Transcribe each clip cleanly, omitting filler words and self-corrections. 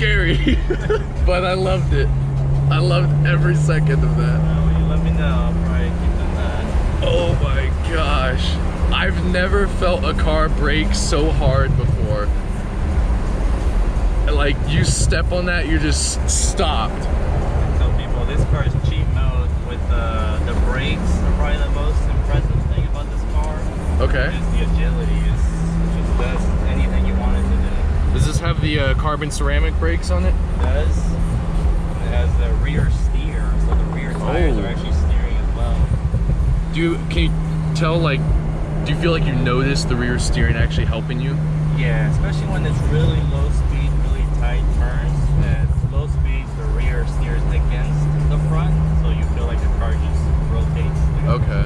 scary, but I loved it. I loved every second of that. Well, you let me know. I'll probably keep doing that. Oh my gosh. I've never felt a car brake so hard before. Like, you step on that, you're just stopped. I tell people this car is cheat mode with the brakes are probably the most impressive thing about this car. Okay. Just the agility. It just does anything you want it to do. Does this have the carbon ceramic brakes on it? It does. It has the rear steer, so the rear tires are actually steering as well. Can you tell, like, do you feel like you notice the rear steering actually helping you? Yeah, especially when it's really low speed, really tight turns. At low speeds, the rear steers against the front, so you feel like the car just rotates. Okay.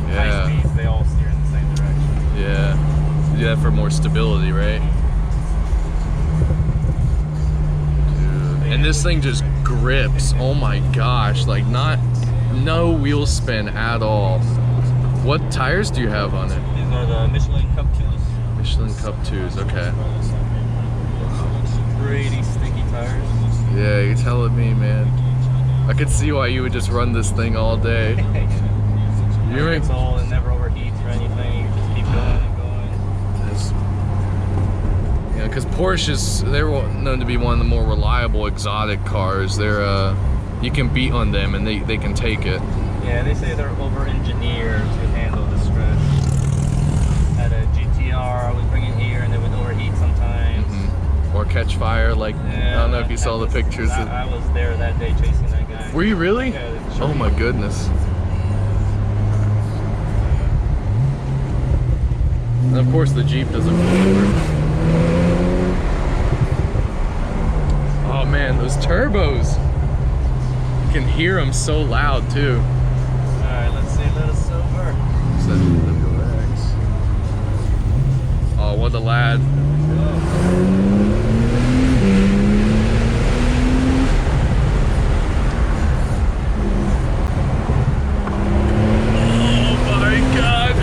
Yeah. High speeds, they all steer in the same direction. Yeah. Do that for more stability, right? Dude. And this thing just grips. Oh my gosh. Like, no wheel spin at all. What tires do you have on it? These are the Michelin Cup 2s. Michelin Cup 2s, okay. Pretty sticky tires. Yeah, you're telling me, man. I could see why you would just run this thing all day. It's all, it never overheats or anything. You just keep going and going. Yeah, because Porsches, they're known to be one of the more reliable exotic cars. They're, you can beat on them and they can take it. Yeah, they say they're over-engineered to handle the stress. Had a GTR I was bringing here and it would overheat sometimes. Or catch fire, like, Yeah, I don't know if you saw the pictures. I was there that day chasing that guy. Were you really? Yeah, oh my goodness. And of course the Jeep doesn't pull over. Oh man, those turbos. You can hear them so loud too. Alright, let's see, let us over. Oh, what a lad. Oh my God.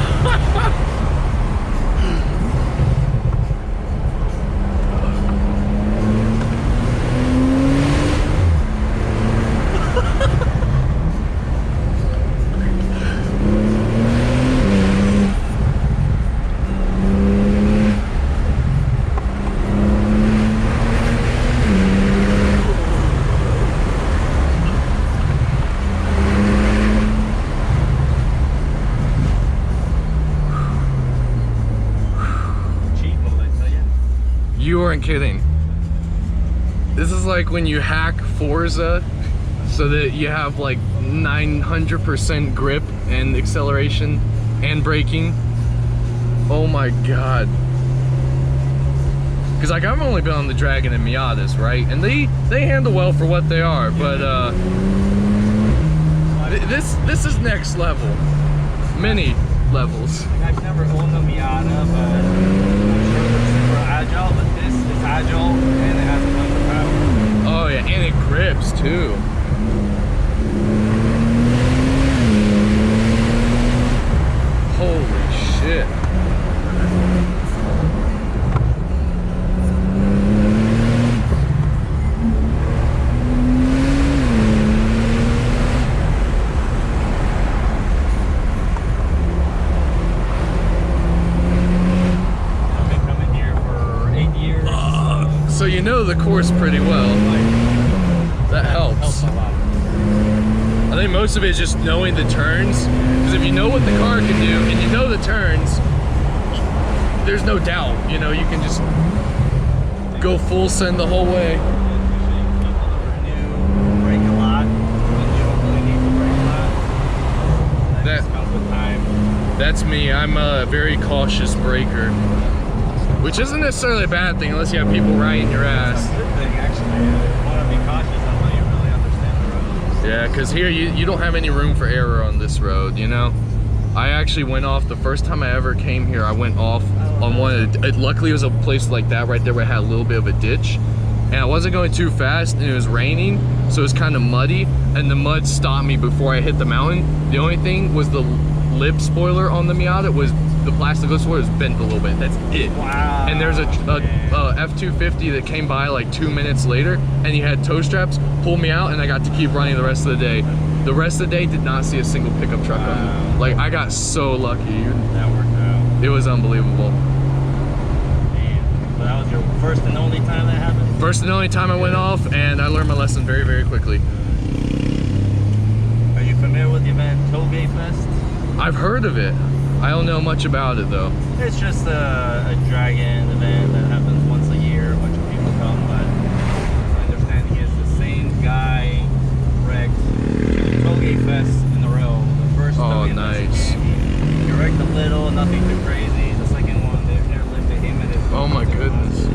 You weren't kidding. This is like when you hack Forza so that you have like 900% grip and acceleration and braking. Oh my God. Because like I've only been on the Dragon and Miatas, right? And they handle well for what they are, but this is next level. Many levels. I've never owned a Miata, but I'm sure they're super agile, but this is agile and it has a ton of power. Oh yeah, and it grips too. Holy shit. So you know the course pretty well. That helps. A lot. I think most of it is just knowing the turns. Because if you know what the car can do and you know the turns, there's no doubt. You know, you can just go full send the whole way. That's me. I'm a very cautious braker. Which isn't necessarily a bad thing unless you have people riding your ass. That's a good thing, actually. You want to be cautious until you really understand the road. Yeah, because here you don't have any room for error on this road, you know? I actually went off, the first time I ever came here, I went off on one of the, luckily it was a place like that right there where it had a little bit of a ditch. And I wasn't going too fast and it was raining, so it was kind of muddy, and the mud stopped me before I hit the mountain. The only thing was the lip spoiler on the Miata was the plastic lift support is bent a little bit. That's it. Wow. And there's a F-250 that came by like 2 minutes later, and he had tow straps, pulled me out, and I got to keep running the rest of the day. The rest of the day did not see a single pickup truck on me. Like, I got so lucky. That worked out. It was unbelievable. Man. So that was your first and only time that happened? First and only time I went off, and I learned my lesson very, very quickly. Are you familiar with the event Tailgate Fest? I've heard of it. I don't know much about it though. It's just a dragon event that happens once a year. A bunch of people come, but my understanding is the same guy wrecked two Tailgate Fests in a row. The first Tailgate nice. Fest, he wrecked a little, nothing too crazy. The second one, they've never lifted him and his. Oh my goodness.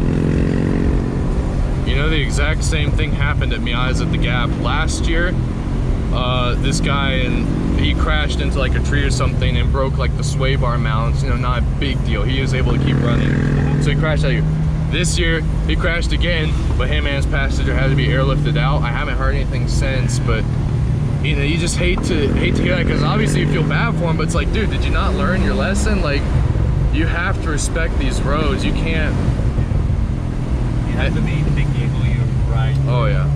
You know, the exact same thing happened at Mia's at the Gap last year. This guy, and he crashed into like a tree or something and broke like the sway bar mounts. You know, not a big deal. He was able to keep running. So he crashed out here. This year, he crashed again, but him and his passenger had to be airlifted out. I haven't heard anything since, but you know, you just hate to hear that, because obviously you feel bad for him, but it's like, dude, did you not learn your lesson? Like, you have to respect these roads. You can't. You have to be the big vehicle you ride. Oh yeah.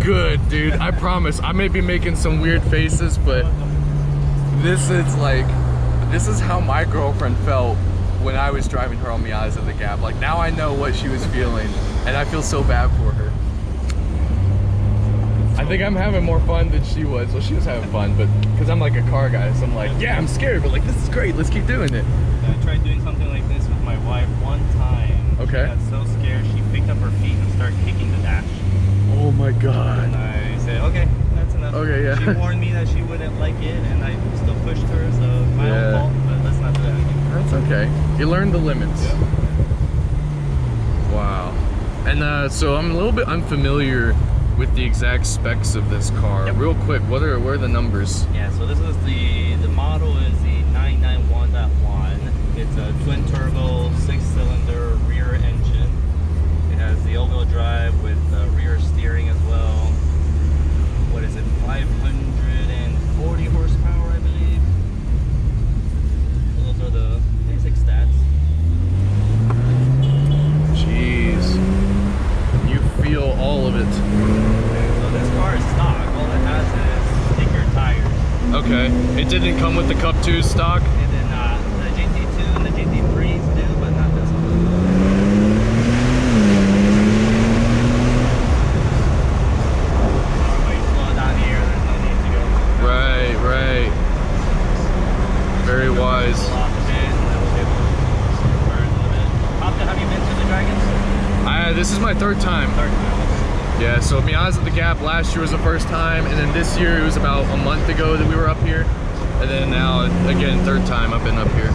Good, dude. I promise. I may be making some weird faces, but this is how my girlfriend felt when I was driving her on Mia's at the Gap. Like, now I know what she was feeling, and I feel so bad for her. I think I'm having more fun than she was. Well, she was having fun, but because I'm like a car guy, so I'm like, yeah, I'm scared, but like, this is great. Let's keep doing it. I tried doing something like this with my wife one time. Okay. She got so scared, she picked up her feet and started kicking the dash. Oh my God. And I said, okay, that's enough. Okay, yeah. She warned me that she wouldn't like it, and I still pushed her, so my own fault, but let's not do that again. That's okay. You learn the limits. Yeah. Wow. And so I'm a little bit unfamiliar with the exact specs of this car. Yep. Real quick, what are the numbers? Yeah, so this is the model is the 991.1. It's a twin turbo, 6-cylinder rear engine. It has the all-wheel drive with rear steering as well. What is it? 540 horsepower, I believe. So those are the basic stats. Jeez. You feel all of it. Okay, so this car is stock. All it has is sticker tires. Okay. It didn't come with the Cup 2 stock? It did not. The GT2 and the GT3s do, but not this one. Right. Very wise. Have you been to the Dragons? This is my third time. Yeah, so Mia's at the Gap last year was the first time, and then this year it was about a month ago that we were up here. And then now, again, third time I've been up here.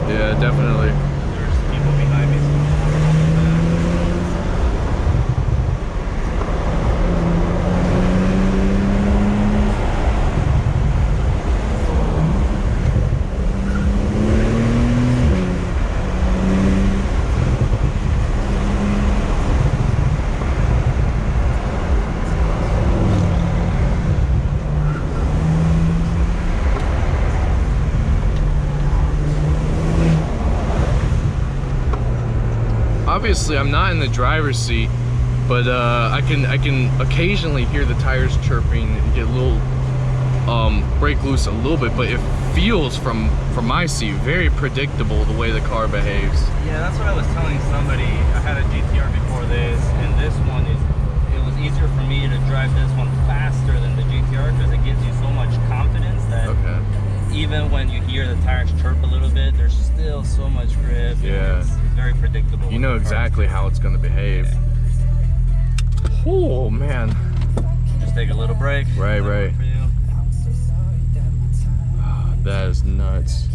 Yeah, definitely. There's people behind me, so obviously I'm not in the driver's seat, but I can occasionally hear the tires chirping and get a little break loose a little bit, but it feels from my seat very predictable the way the car behaves. Yeah, that's what I was telling somebody. I had a GTR before this, and this one it was easier for me to drive this one faster than the GTR because it gives you so much confidence that even when you hear the tires chirp a little bit, there's still so much grip. Yeah, it's very predictable. You know exactly how it's going to behave. Yeah. Oh man. Just take a little break. Right. For you. That is nuts.